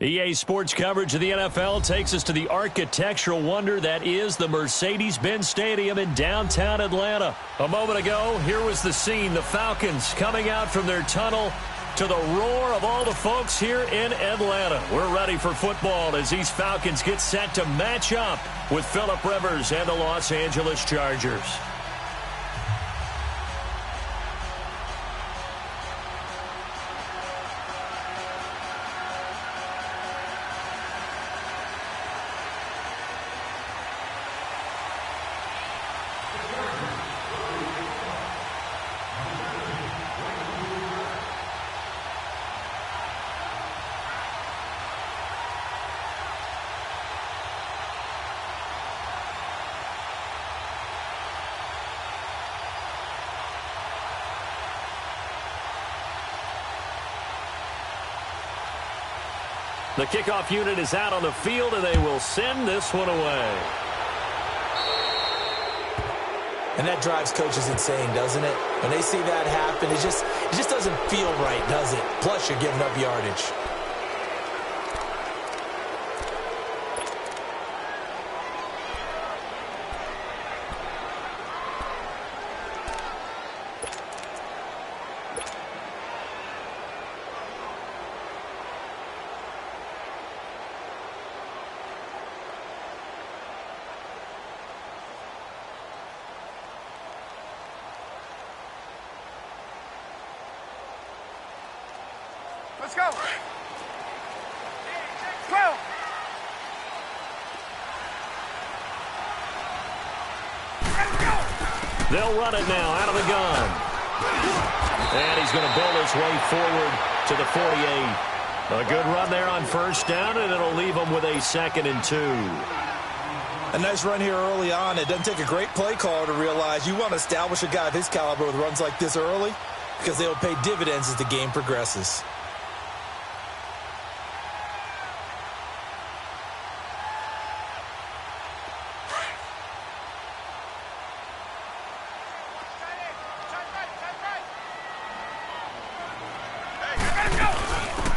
EA Sports coverage of the NFL takes us to the architectural wonder that is the Mercedes-Benz Stadium in downtown Atlanta. A moment ago, here was the scene. The Falcons coming out from their tunnel to the roar of all the folks here in Atlanta. We're ready for football as these Falcons get set to match up with Phillip Rivers and the Los Angeles Chargers. The kickoff unit is out on the field, and they will send this one away. And that drives coaches insane, doesn't it? When they see that happen, it just doesn't feel right, does it? Plus, you're giving up yardage. Let's go. 12. They'll run it now out of the gun. And he's going to build his way forward to the 48. A good run there on first down, and it'll leave him with a 2nd and 2. A nice run here early on. It doesn't take a great play caller to realize you want to establish a guy of his caliber with runs like this early because they'll pay dividends as the game progresses.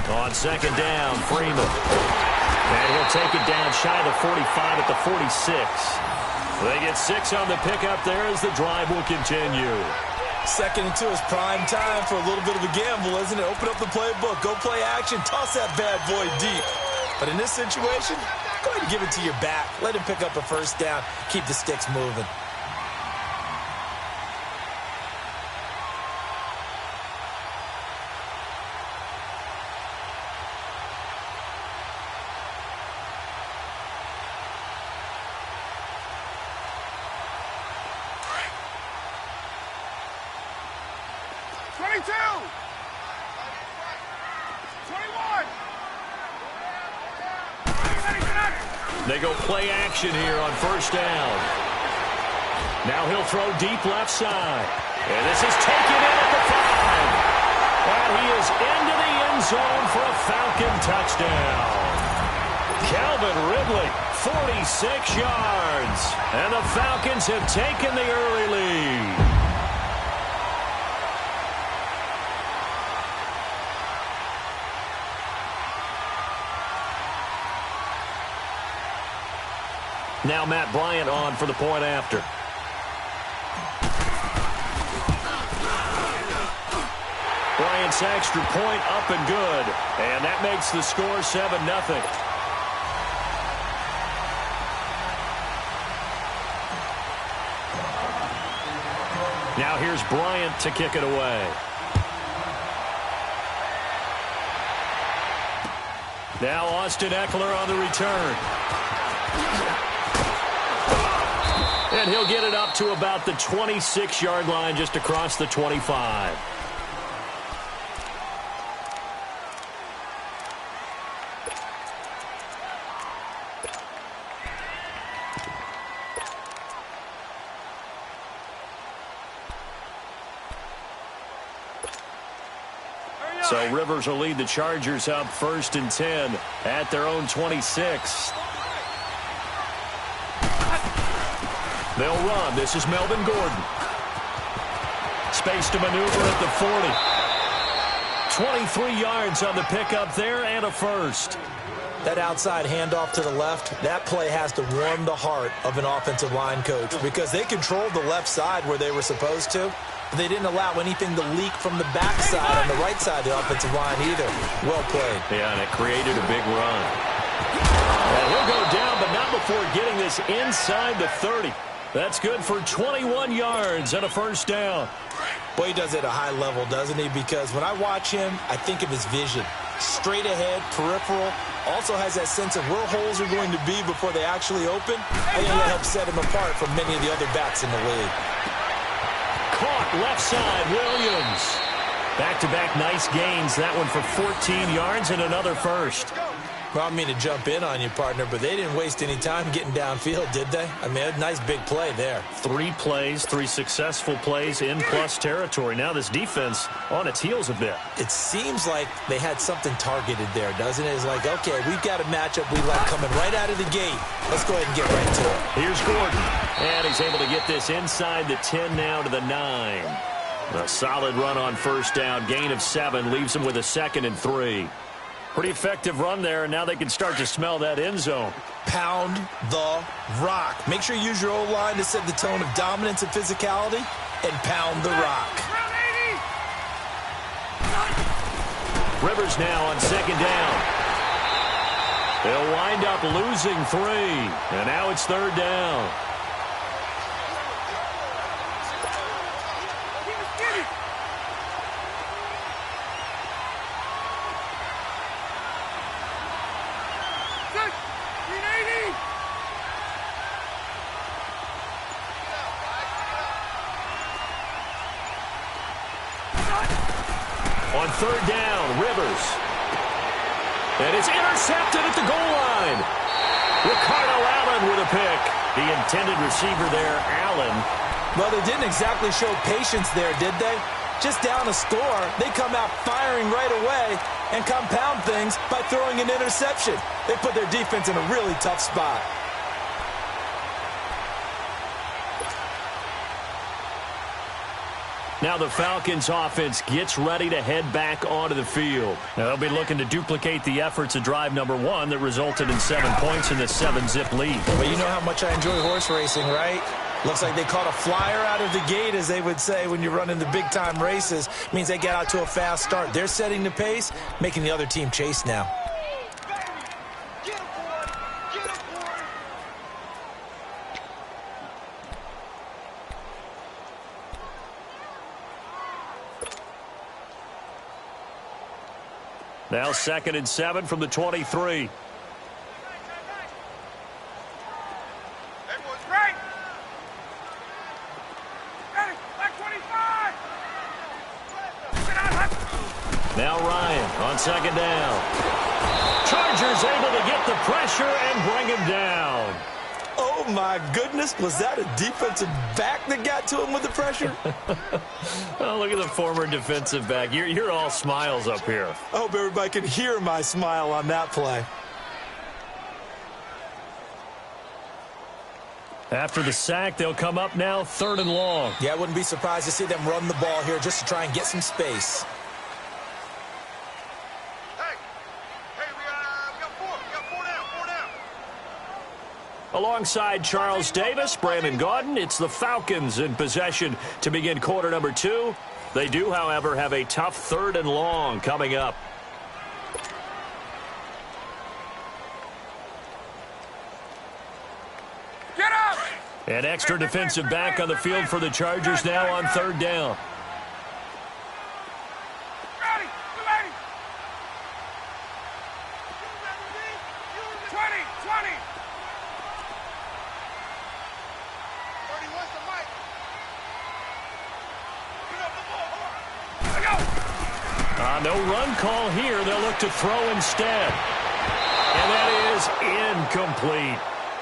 On 2nd down, Freeman. And he'll take it down shy of the 45 at the 46. They get 6 on the pickup there as the drive will continue. 2nd and 2 is prime time for a little bit of a gamble, isn't it? Open up the playbook, go play action, toss that bad boy deep. But in this situation, go ahead and give it to your back. Let him pick up a first down, keep the sticks moving. They go play action here on first down. Now he'll throw deep left side. And this is taken in at the 5. And he is into the end zone for a Falcon touchdown. Calvin Ridley, 46 yards. And the Falcons have taken the early lead. Now Matt Bryant on for the point after. Bryant's extra point up and good. And that makes the score 7-0. Now here's Bryant to kick it away. Now Austin Eckler on the return. And he'll get it up to about the 26-yard line just across the 25. So Rivers will lead the Chargers up 1st and 10 at their own 26. They'll run. This is Melvin Gordon. Space to maneuver at the 40. 23 yards on the pickup there and a first. That outside handoff to the left, that play has to warm the heart of an offensive line coach because they controlled the left side where they were supposed to, but they didn't allow anything to leak from the backside on the right side of the offensive line either. Well played. Yeah, and it created a big run. And he'll go down, but not before getting this inside the 30. That's good for 21 yards and a first down. Boy, he does it at a high level, doesn't he? Because when I watch him, I think of his vision. Straight ahead, peripheral, also has that sense of where holes are going to be before they actually open. I think that helps set him apart from many of the other backs in the league. Caught left side, Williams. Back-to-back nice gains. That one for 14 yards and another first. Well, I mean to jump in on you, partner, but they didn't waste any time getting downfield, did they? I mean, a nice big play there. 3 plays, 3 successful plays in plus territory. Now this defense on its heels a bit. It seems like they had something targeted there, doesn't it? It's like, okay, we've got a matchup we like coming right out of the gate. Let's go ahead and get right to it. Here's Gordon. And he's able to get this inside the 10 now to the 9. A solid run on first down. Gain of 7 leaves him with a 2nd and 3. Pretty effective run there, and now they can start to smell that end zone. Pound the rock. Make sure you use your O-line to set the tone of dominance and physicality, and pound the rock. Rivers now on 2nd down. They'll wind up losing 3, and now it's 3rd down. On 3rd down, Rivers. And it's intercepted at the goal line. Ricardo Allen with a pick. The intended receiver there, Allen. Well, they didn't exactly show patience there, did they? Just down a score, they come out firing right away and compound things by throwing an interception. They put their defense in a really tough spot. Now the Falcons offense gets ready to head back onto the field. Now they'll be looking to duplicate the efforts of drive number 1 that resulted in 7 points in the 7-zip lead. But you know how much I enjoy horse racing, right? Looks like they caught a flyer out of the gate, as they would say when you're running the big-time races. Means they get out to a fast start. They're setting the pace, making the other team chase now. Now 2nd and 7 from the 23. Now Ryan on 2nd down. Chargers able to get the pressure and bring him down. Oh, my goodness. Was that a defensive back that got to him with the pressure? Oh, look at the former defensive back. You're all smiles up here. I hope everybody can hear my smile on that play. After the sack, they'll come up now 3rd and long. Yeah, I wouldn't be surprised to see them run the ball here just to try and get some space. Alongside Charles Davis, Brandon Gaudin, it's the Falcons in possession to begin quarter number 2. They do, however, have a tough 3rd and long coming up. Get up! An extra defensive back on the field for the Chargers now on 3rd down. Ready! 20! No run call here. They'll look to throw instead. And that is incomplete.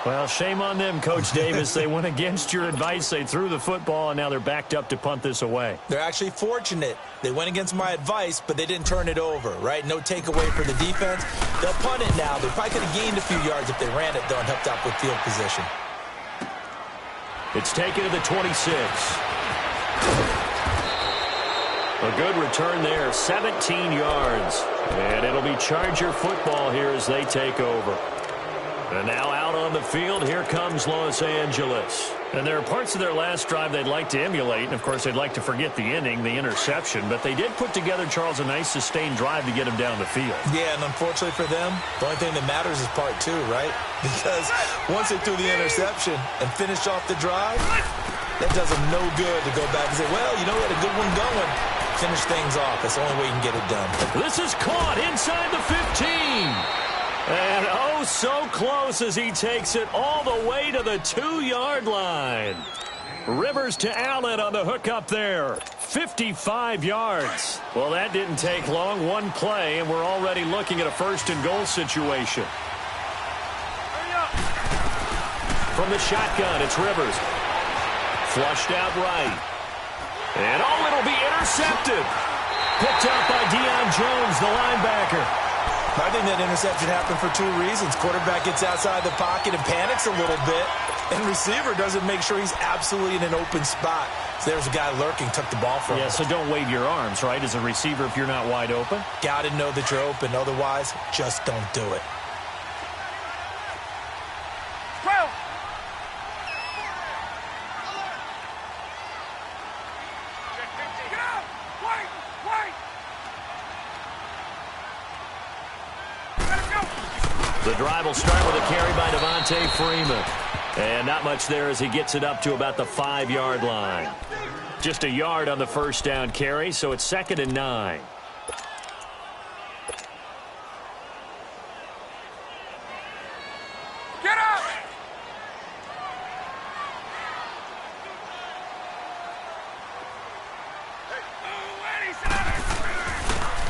Well, shame on them, Coach Davis. They went against your advice. They threw the football, and now they're backed up to punt this away. They're actually fortunate. They went against my advice, but they didn't turn it over, right? No takeaway for the defense. They'll punt it now. They probably could have gained a few yards if they ran it, though, and helped out with field position. It's taken to the 26. A good return there, 17 yards. And it'll be Charger football here as they take over. And now out on the field, here comes Los Angeles. And there are parts of their last drive they'd like to emulate. And, of course, they'd like to forget the ending, the interception. But they did put together, Charles, a nice sustained drive to get him down the field. Yeah, and unfortunately for them, the only thing that matters is part two, right? Because once they threw the interception and finished off the drive, that does them no good to go back and say, well, you know, we had a good one going. Finish things off. That's the only way you can get it done. This is caught inside the 15. And oh, so close as he takes it all the way to the 2-yard line. Rivers to Allen on the hookup there. 55 yards. Well, that didn't take long. One play, and we're already looking at a first-and-goal situation. From the shotgun, it's Rivers. Flushed out right. And oh, it'll be intercepted. Picked up by Deion Jones, the linebacker. I think that interception happened for two reasons. Quarterback gets outside the pocket and panics a little bit, and receiver doesn't make sure he's absolutely in an open spot. So there's a guy lurking, took the ball from him. Yeah, so don't wave your arms, right, as a receiver if you're not wide open? Got to know that you're open. Otherwise, just don't do it. The drive will start with a carry by Devontae Freeman. And not much there as he gets it up to about the 5-yard line. Just a yard on the first down carry, so it's 2nd and 9. Get up!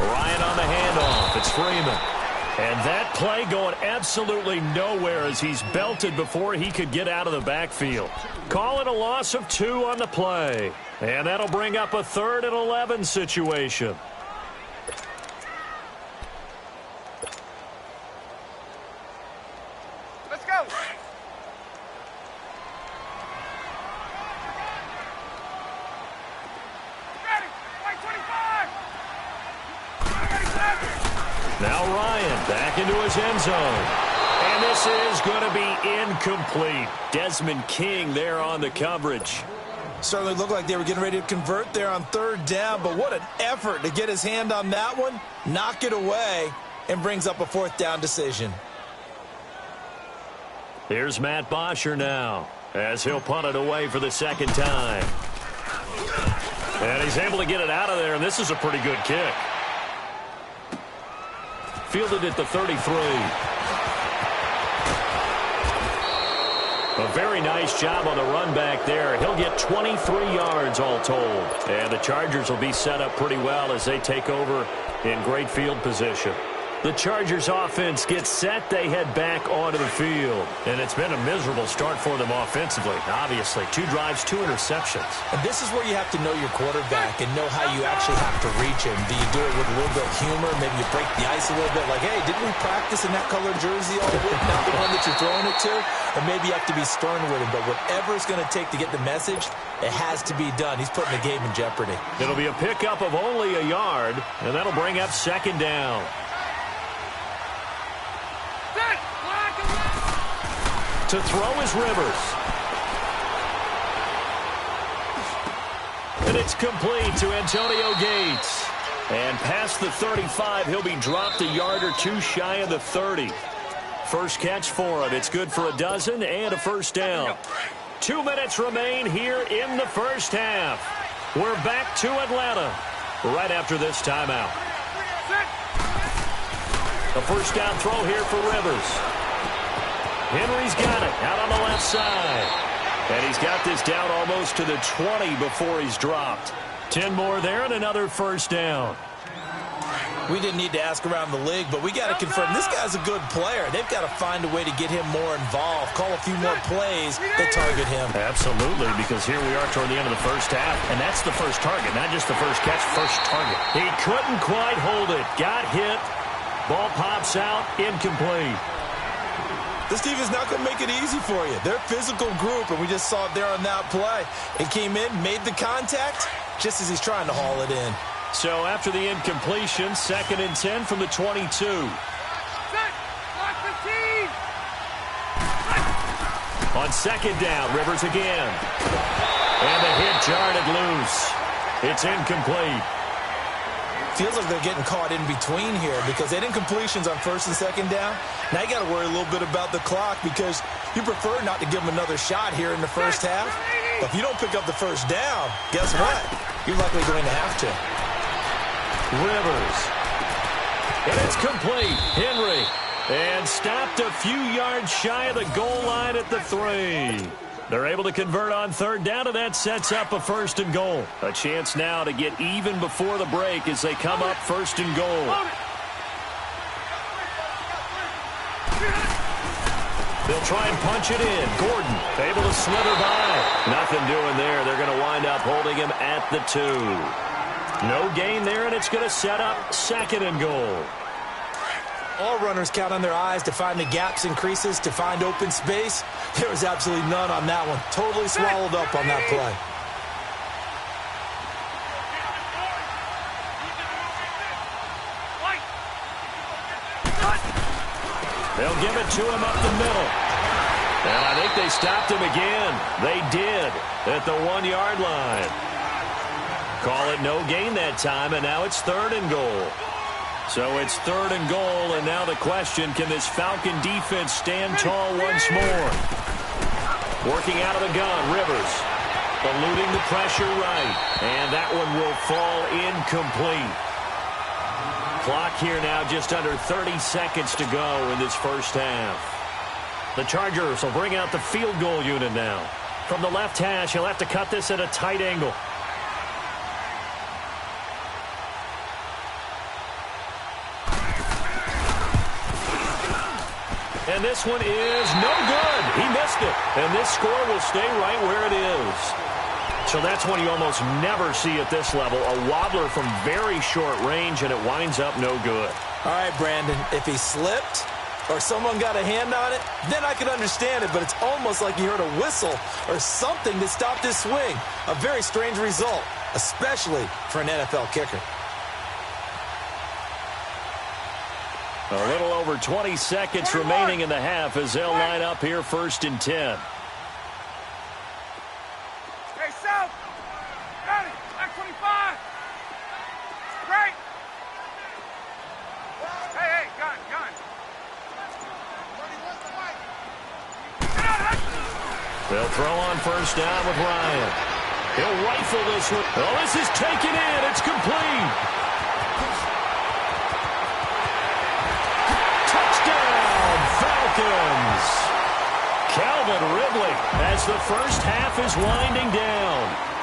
Ryan on the handoff. It's Freeman. And that play going absolutely nowhere as he's belted before he could get out of the backfield. Call it a loss of 2 on the play. And that'll bring up a 3rd and 11 situation. Let's go! Ready! White 25! Now Ryan back into his end zone. And this is going to be incomplete. Desmond King there on the coverage. Certainly looked like they were getting ready to convert there on 3rd down, but what an effort to get his hand on that one, knock it away, and brings up a 4th down decision. Here's Matt Bosher now as he'll punt it away for the 2nd time. And he's able to get it out of there, and this is a pretty good kick. Fielded at the 33. A very nice job on the run back there. He'll get 23 yards all told. And the Chargers will be set up pretty well as they take over in great field position. The Chargers offense gets set. They head back onto the field. And it's been a miserable start for them offensively. Obviously, 2 drives, 2 interceptions. And this is where you have to know your quarterback and know how you actually have to reach him. Do you do it with a little bit of humor? Maybe you break the ice a little bit like, hey, didn't we practice in that colored jersey all week? Not the one that you're throwing it to? Or maybe you have to be stern with him. But whatever it's going to take to get the message, it has to be done. He's putting the game in jeopardy. It'll be a pickup of only a yard, and that'll bring up 2nd down. To throw is Rivers. And it's complete to Antonio Gates. And past the 35, he'll be dropped a yard or 2 shy of the 30. First catch for him. It's good for a dozen and a 1st down. 2 minutes remain here in the first half. We're back to Atlanta right after this timeout. A 1st down throw here for Rivers. Henry's got it out on the left side. And he's got this down almost to the 20 before he's dropped. 10 more there and another 1st down. We didn't need to ask around the league, but we got to confirm this guy's a good player. They've got to find a way to get him more involved, call a few more plays that target him. Absolutely, because here we are toward the end of the first half, and that's the first target, not just the first catch, first target. He couldn't quite hold it. Got hit. Ball pops out, incomplete. This team is not going to make it easy for you. They're a physical group, and we just saw it there on that play. It came in, made the contact, just as he's trying to haul it in. So after the incompletion, 2nd and 10 from the 22. Set. Block 15. On 2nd down, Rivers again. And the hit jarred it loose. It's incomplete. Feels like they're getting caught in between here because they didn't completions on 1st and 2nd down. Now you got to worry a little bit about the clock because you prefer not to give them another shot here in the first half. But if you don't pick up the 1st down, guess what? You're likely going to have to. Rivers. And it's complete. Henry. And stopped a few yards shy of the goal line at the 3. They're able to convert on 3rd down, and that sets up a 1st and goal. A chance now to get even before the break as they come up 1st and goal. They'll try and punch it in. Gordon able to slither by. Nothing doing there. They're going to wind up holding him at the 2. No gain there, and it's going to set up 2nd and goal. All runners count on their eyes to find the gaps and creases, to find open space. There was absolutely none on that one. Totally swallowed up on that play. They'll give it to him up the middle. And I think they stopped him again. They did at the 1-yard line. Call it no gain that time, and now it's 3rd and goal. So it's 3rd and goal, and now the question, can this Falcon defense stand tall once more? Working out of the gun, Rivers. Eluding the pressure right. And that one will fall incomplete. Clock here now just under 30 seconds to go in this first half. The Chargers will bring out the field goal unit now. From the left hash, he'll have to cut this at a tight angle. And this one is no good. He missed it. And this score will stay right where it is. So that's one you almost never see at this level. A wobbler from very short range, and it winds up no good. All right, Brandon, if he slipped or someone got a hand on it, then I could understand it. But it's almost like you heard a whistle or something that stopped his swing. A very strange result, especially for an NFL kicker. A little over 20 seconds remaining in the half as they'll line up here 1st and 10. Hey, South. Got it. Back 25. Right. Hey, gun. They'll throw on 1st down with Ryan. He'll rifle this one. Oh, this is taken in. It's complete. Falcons. Calvin Ridley as the first half is winding down.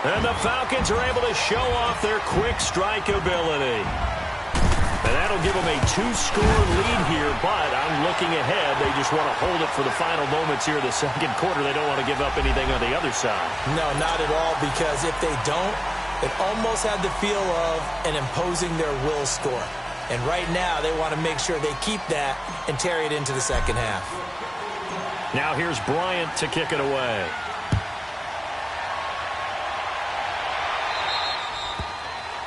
And the Falcons are able to show off their quick strike ability. And that'll give them a 2-score lead here, but I'm looking ahead. They just want to hold it for the final moments here in the 2nd quarter. They don't want to give up anything on the other side. No, not at all, because if they don't, it almost had the feel of an imposing their will score. And right now, they want to make sure they keep that and carry it into the 2nd half. Now here's Bryant to kick it away.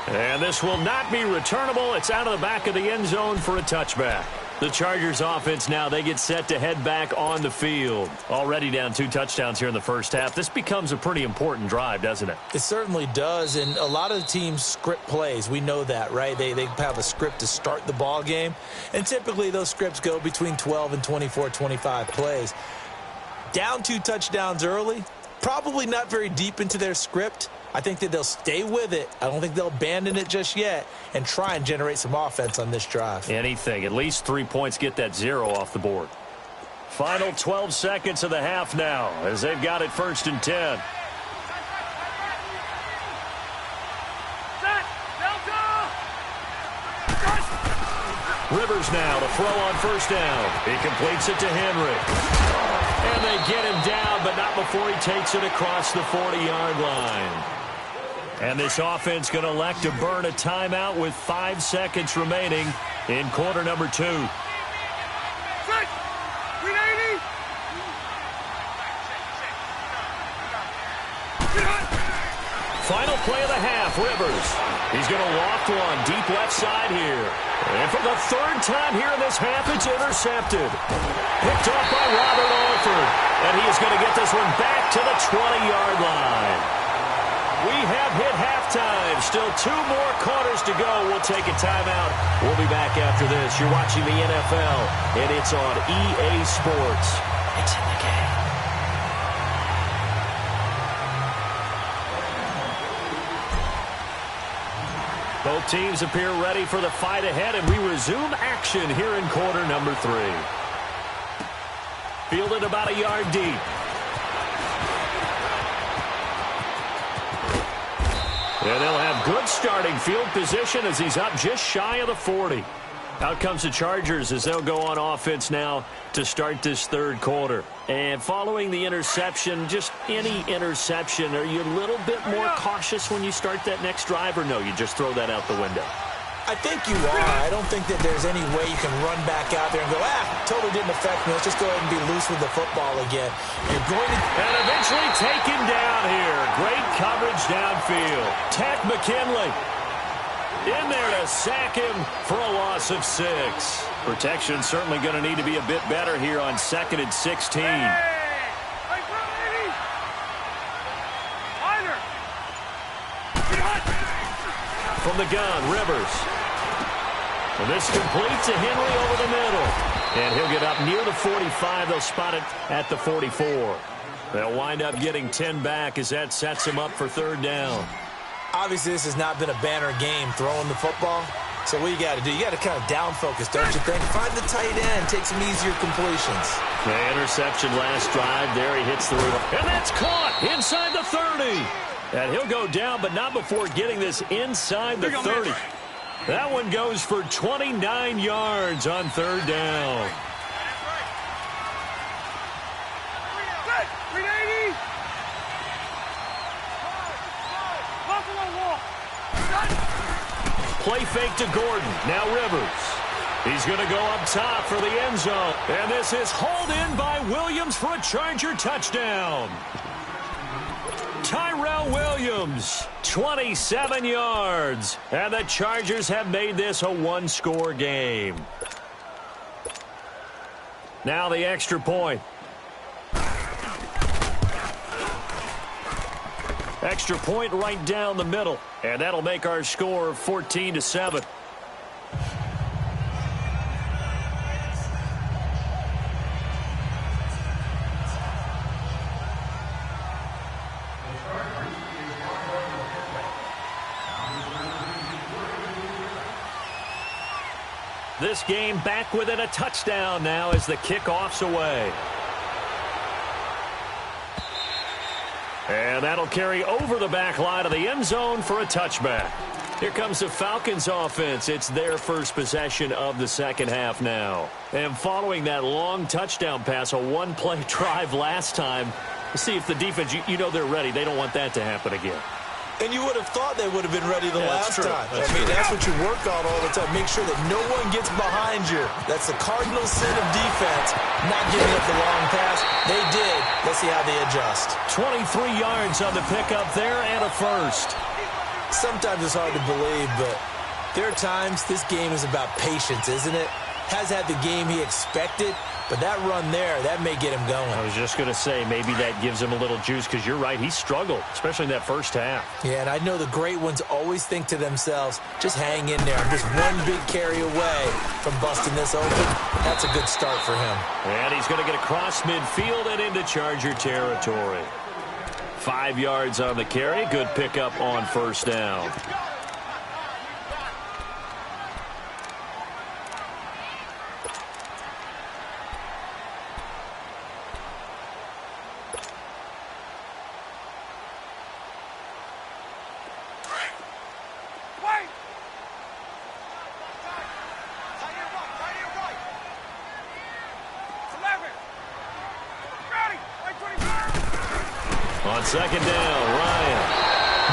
And this will not be returnable. It's out of the back of the end zone for a touchback. The Chargers offense now, they get set to head back on the field. Already down 2 touchdowns here in the first half. This becomes a pretty important drive, doesn't it? It certainly does, and a lot of the teams script plays. We know that, right? They have a script to start the ball game, and typically those scripts go between 12 and 24, 25 plays. Down 2 touchdowns early, probably not very deep into their script. I think that they'll stay with it. I don't think they'll abandon it just yet and try and generate some offense on this drive. Anything. At least 3 points, get that 0 off the board. Final 12 seconds of the half now as they've got it 1st and 10. Rivers now to throw on 1st down. He completes it to Henry. And they get him down, but not before he takes it across the 40-yard line. And this offense going to elect to burn a timeout with 5 seconds remaining in quarter number 2. Final play of the half, Rivers. He's going to loft one deep left side here. And for the third time here in this half, it's intercepted. Picked off by Robert Alford. And he is going to get this one back to the 20-yard line. We have hit halftime. Still 2 more quarters to go. We'll take a timeout. We'll be back after this. You're watching the NFL, and it's on EA Sports. It's in the game. Both teams appear ready for the fight ahead, and we resume action here in quarter number 3. Fielded about a yard deep. And they'll have good starting field position as he's up just shy of the 40. Out comes the Chargers as they'll go on offense now to start this third quarter. And following the interception, just any interception, are you a little bit more cautious when you start that next drive, or no, you just throw that out the window? I think you are. I don't think that there's any way you can run back out there and go, totally didn't affect me. Let's just go ahead and be loose with the football again. You're going to... And eventually taken down here. Great coverage downfield. Tack McKinley in there to sack him for a loss of 6. Protection certainly going to need to be a bit better here on 2nd and 16. From the gun, Rivers. And this completes to Henry over the middle. And he'll get up near the 45. They'll spot it at the 44. They'll wind up getting 10 back as that sets them up for third down. Obviously, this has not been a banner game throwing the football. So what you got to do, you got to kind of down focus, don't you think? Find the tight end, take some easier completions. The interception last drive. There he hits the roof. And that's caught inside the 30. And he'll go down, but not before getting this inside the 30. That one goes for 29 yards on third down. 380. Play fake to Gordon. Now Rivers. He's going to go up top for the end zone. And this is hauled in by Williams for a Charger touchdown. Tyrell Williams, 27 yards. And the Chargers have made this a one-score game. Now the extra point. Extra point right down the middle. And that'll make our score 14-7. This game back within a touchdown now as the kickoff's away. And that'll carry over the back line of the end zone for a touchback. Here comes the Falcons offense. It's their first possession of the second half now. And following that long touchdown pass, a one-play drive last time, see if the defense, you know they're ready. They don't want that to happen again. And you would have thought they would have been ready the last time. That's what you work on all the time. Make sure that no one gets behind you. That's the cardinal sin of defense, not giving up the long pass. They did. Let's see how they adjust. 23 yards on the pickup there and a first. Sometimes it's hard to believe, but there are times this game is about patience, isn't it? Has had the game he expected, but that run there, that may get him going. I was just going to say, maybe that gives him a little juice, because you're right, he struggled, especially in that first half. Yeah, and I know the great ones always think to themselves, just hang in there. I'm just one big carry away from busting this open. That's a good start for him. And he's going to get across midfield and into Charger territory. 5 yards on the carry. Good pickup on first down. On second down, Ryan.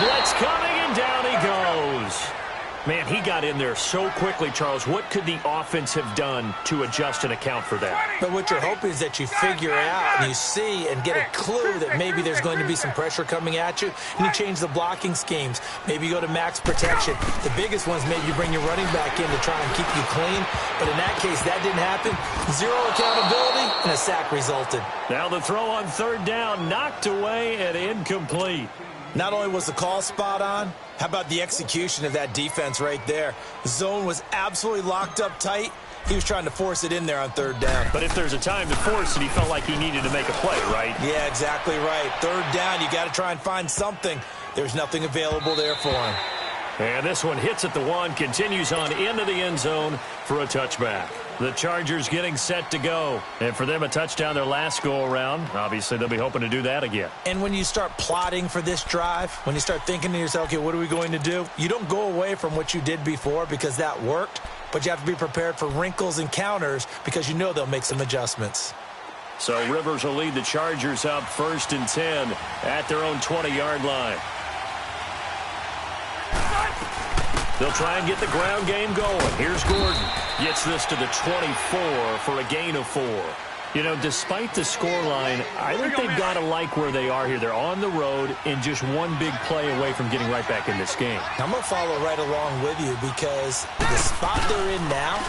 Blitz coming, and down he goes. Man, he got in there so quickly, Charles. What could the offense have done to adjust and account for that? But what you're hoping is that you figure out and you see and get a clue that maybe there's going to be some pressure coming at you, and you change the blocking schemes. Maybe you go to max protection. The biggest one's maybe you bring your running back in to try and keep you clean. But in that case, that didn't happen. Zero accountability, and a sack resulted. Now the throw on third down, knocked away and incomplete. Not only was the call spot on, how about the execution of that defense right there? The zone was absolutely locked up tight. He was trying to force it in there on third down. But if there's a time to force it, he felt like he needed to make a play, right? Yeah, exactly right. Third down, you got to try and find something. There's nothing available there for him. And this one hits at the one, continues on into the end zone for a touchback. The Chargers getting set to go. And for them, a touchdown their last go-around. Obviously, they'll be hoping to do that again. And when you start plotting for this drive, when you start thinking to yourself, okay, what are we going to do? You don't go away from what you did before because that worked, but you have to be prepared for wrinkles and counters because you know they'll make some adjustments. So Rivers will lead the Chargers up 1st and 10 at their own 20-yard line. They'll try and get the ground game going. Here's Gordon. Gets this to the 24 for a gain of 4. You know, despite the scoreline, I think they've got to like where they are here. They're on the road and just one big play away from getting right back in this game. I'm going to follow right along with you because the spot they're in now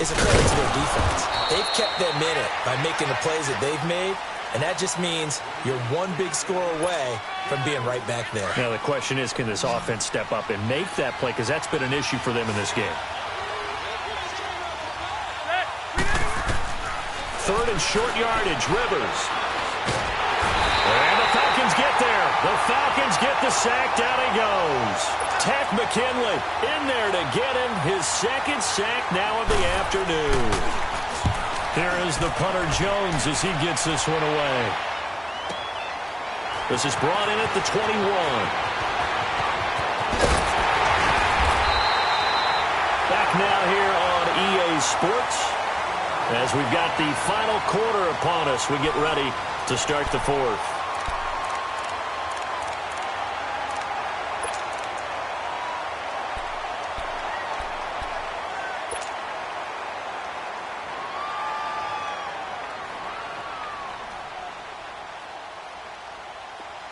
is a credit to their defense. They've kept them in it by making the plays that they've made, and that just means you're one big score away from being right back there. Now, the question is, can this offense step up and make that play? Because that's been an issue for them in this game. 3rd and short yardage, Rivers. And the Falcons get there. The Falcons get the sack. Down he goes. Tech McKinley in there to get him his 2nd sack now of the afternoon. Here is the punter Jones as he gets this one away. This is brought in at the 21. Back now here on EA Sports as we've got the final quarter upon us. We get ready to start the 4th.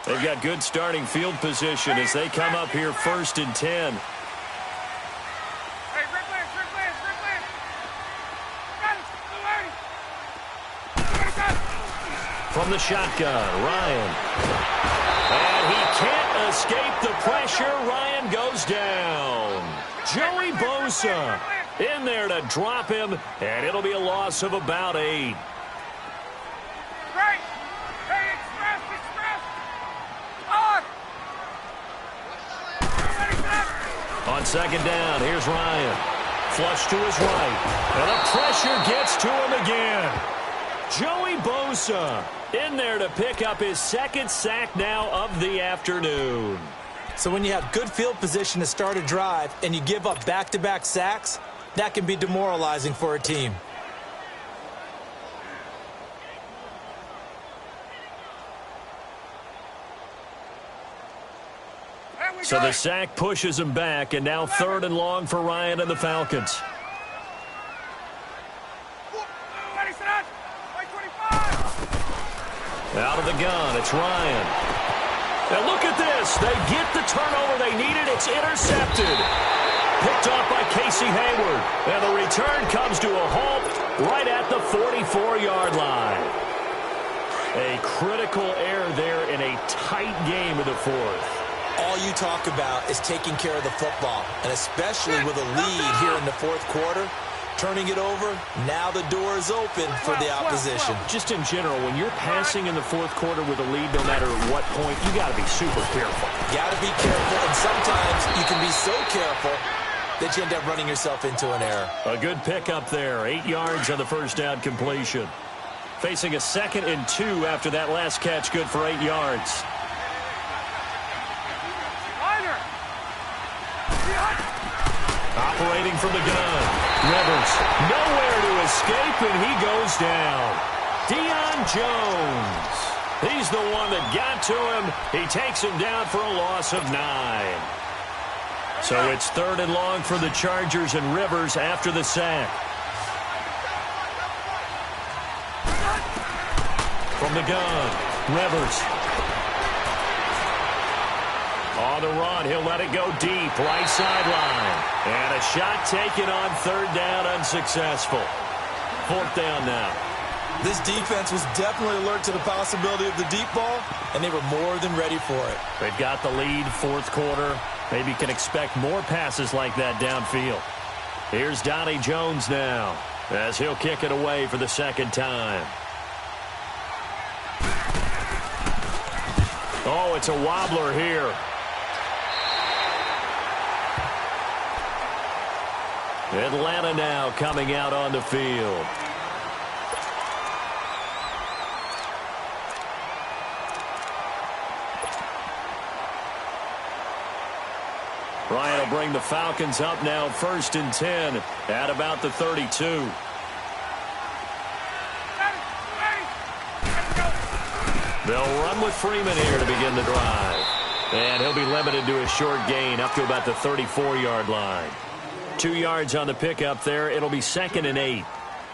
They've got good starting field position as they come up here 1st and 10. From the shotgun, Ryan. And he can't escape the pressure. Ryan goes down. Joey Bosa in there to drop him, and it'll be a loss of about 8. On 2nd down, here's Ryan. Flush to his right. And the pressure gets to him again. Joey Bosa in there to pick up his 2nd sack now of the afternoon. So when you have good field position to start a drive and you give up back-to-back sacks, that can be demoralizing for a team. So the sack pushes him back, and now 3rd and long for Ryan and the Falcons. Out of the gun, it's Ryan. And look at this. They get the turnover they needed. It's intercepted. Picked off by Casey Hayward. And the return comes to a halt right at the 44-yard line. A critical error there in a tight game of the 4th. All you talk about is taking care of the football, and especially with a lead here in the 4th quarter, turning it over, now the door is open for the opposition. Just in general, when you're passing in the 4th quarter with a lead, no matter what point, you got to be super careful. Got to be careful, and sometimes you can be so careful that you end up running yourself into an error. A good pickup there, 8 yards on the 1st down completion. Facing a 2nd and 2 after that last catch, good for 8 yards. Operating from the gun. Rivers nowhere to escape, and he goes down. Deion Jones. He's the one that got to him. He takes him down for a loss of 9. So it's 3rd and long for the Chargers, and Rivers after the sack. From the gun, Rivers. On the run, he'll let it go deep, right sideline. And a shot taken on 3rd down, unsuccessful. 4th down now. This defense was definitely alert to the possibility of the deep ball, and they were more than ready for it. They've got the lead, 4th quarter. Maybe can expect more passes like that downfield. Here's Donnie Jones now, as he'll kick it away for the 2nd time. Oh, it's a wobbler here. Atlanta now coming out on the field. Ryan will bring the Falcons up now 1st and 10 at about the 32. They'll run with Freeman here to begin the drive. And he'll be limited to a short gain up to about the 34-yard line. 2 yards on the pickup there. It'll be 2nd and 8.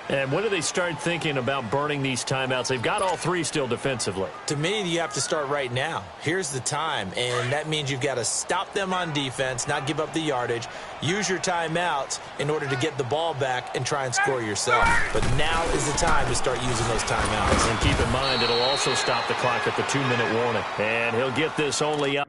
And when do they start thinking about burning these timeouts? They've got all 3 still defensively. To me, you have to start right now. Here's the time, and that means you've got to stop them on defense, not give up the yardage, use your timeouts in order to get the ball back and try and score yourself. But now is the time to start using those timeouts. And keep in mind, it'll also stop the clock at the 2-minute warning. And he'll get this only up.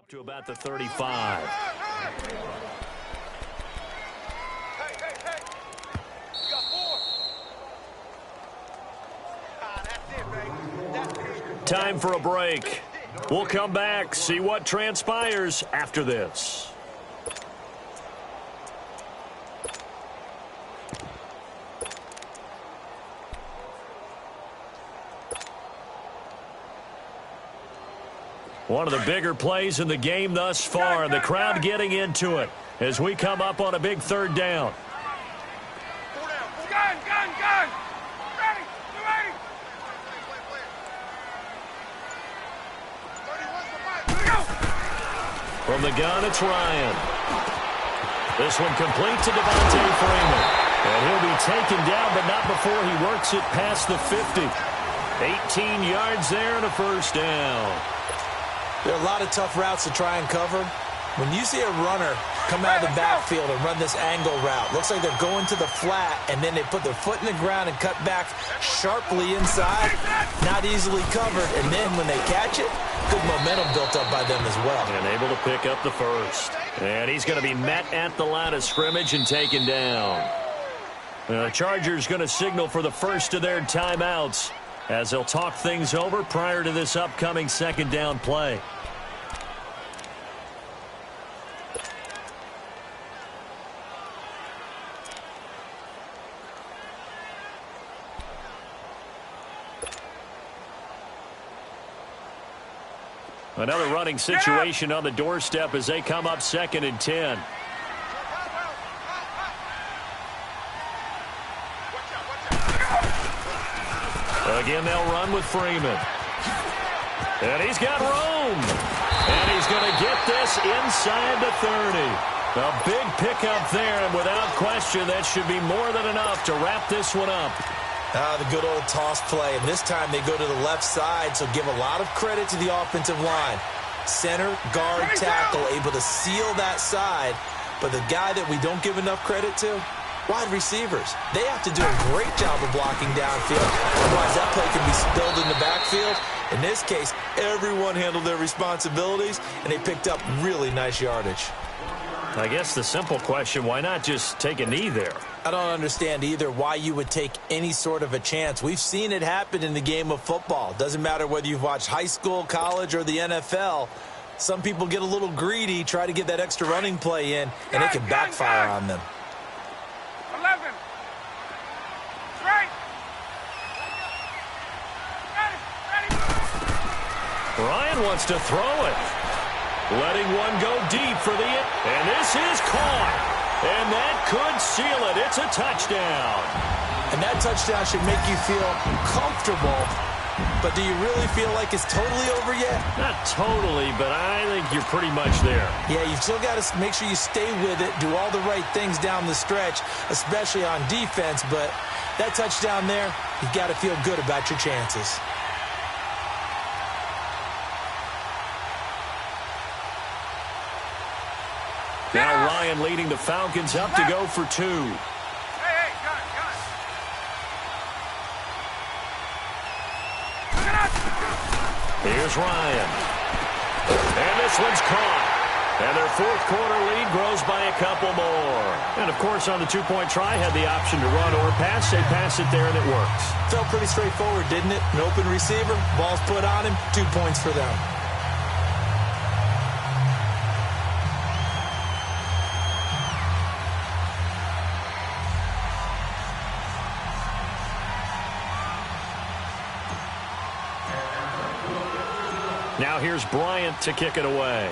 To about the 35. Time for a break. We'll come back, see what transpires after this. One of the bigger plays in the game thus far, and the crowd getting into it as we come up on a big 3rd down. Gun! Ready! From the gun, it's Ryan. This one complete to Devontae Freeman. And he'll be taken down, but not before he works it past the 50. 18 yards there and a 1st down. There are a lot of tough routes to try and cover. When you see a runner come out of the backfield and run this angle route, looks like they're going to the flat, and then they put their foot in the ground and cut back sharply inside, not easily covered, and then when they catch it, good momentum built up by them as well. And able to pick up the 1st. And he's going to be met at the line of scrimmage and taken down. The Chargers going to signal for the first of their timeouts as they'll talk things over prior to this upcoming 2nd down play. Another running situation on the doorstep as they come up 2nd and 10. Again, they'll run with Freeman. And he's got room. And he's going to get this inside the 30. A big pickup there, and without question, that should be more than enough to wrap this one up. The good old toss play, and this time they go to the left side, so give a lot of credit to the offensive line. Center, guard, tackle, able to seal that side, but the guy that we don't give enough credit to, wide receivers. They have to do a great job of blocking downfield, otherwise that play can be spilled in the backfield. In this case, everyone handled their responsibilities, and they picked up really nice yardage. I guess the simple question, why not just take a knee there? I don't understand either why you would take any sort of a chance. We've seen it happen in the game of football. Doesn't matter whether you've watched high school, college, or the NFL. Some people get a little greedy, try to get that extra running play in, and it can backfire on them. Ryan wants to throw it. Letting one go deep for the... And this is caught. And that could seal it. It's a touchdown. And that touchdown should make you feel comfortable. But do you really feel like it's totally over yet? Not totally, but I think you're pretty much there. Yeah, you've still got to make sure you stay with it, do all the right things down the stretch, especially on defense. But that touchdown there, you've got to feel good about your chances. Now Ryan leading the Falcons up to go for 2. Hey, gun. Here's Ryan. And this one's caught. And their fourth quarter lead grows by a couple more. And, of course, on the two-point try, had the option to run or pass. They pass it there, and it works. Felt pretty straightforward, didn't it? An open receiver, ball's put on him, 2 points for them. Now here's Bryant to kick it away.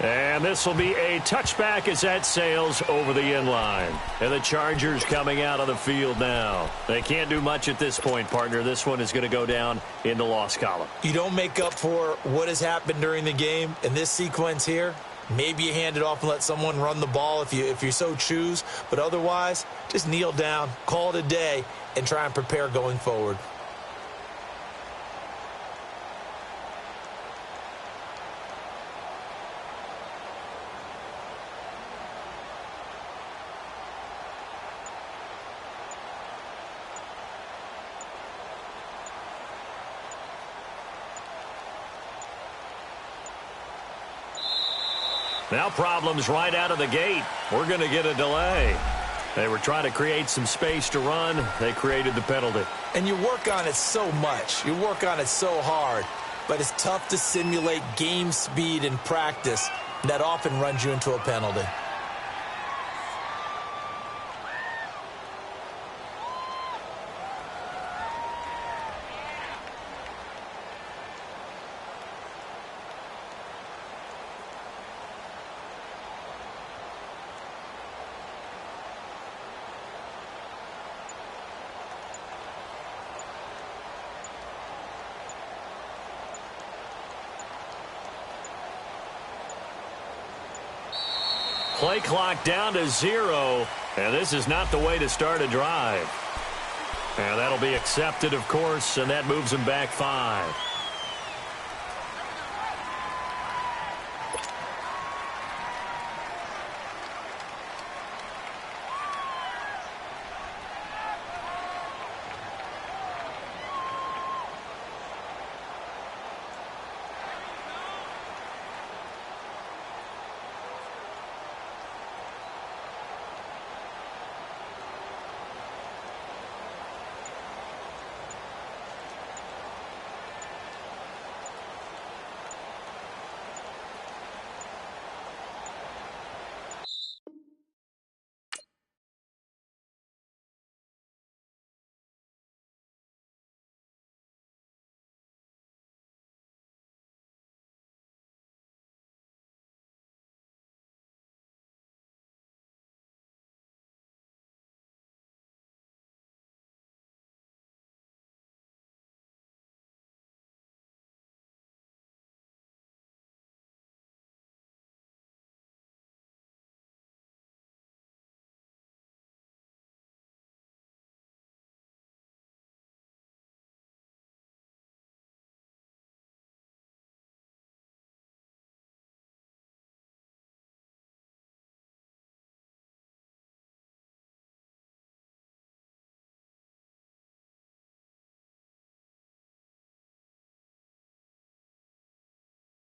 And this will be a touchback as that sails over the end line. And the Chargers coming out of the field now. They can't do much at this point, partner. This one is going to go down in the loss column. You don't make up for what has happened during the game in this sequence here. Maybe you hand it off and let someone run the ball if you so choose. But otherwise, just kneel down, call it a day, and try and prepare going forward. Now problems right out of the gate. We're going to get a delay. They were trying to create some space to run. They created the penalty. And you work on it so much. You work on it so hard. But it's tough to simulate game speed in practice. That often runs you into a penalty. Play clock down to 0, and this is not the way to start a drive. And that'll be accepted, of course, and that moves them back 5.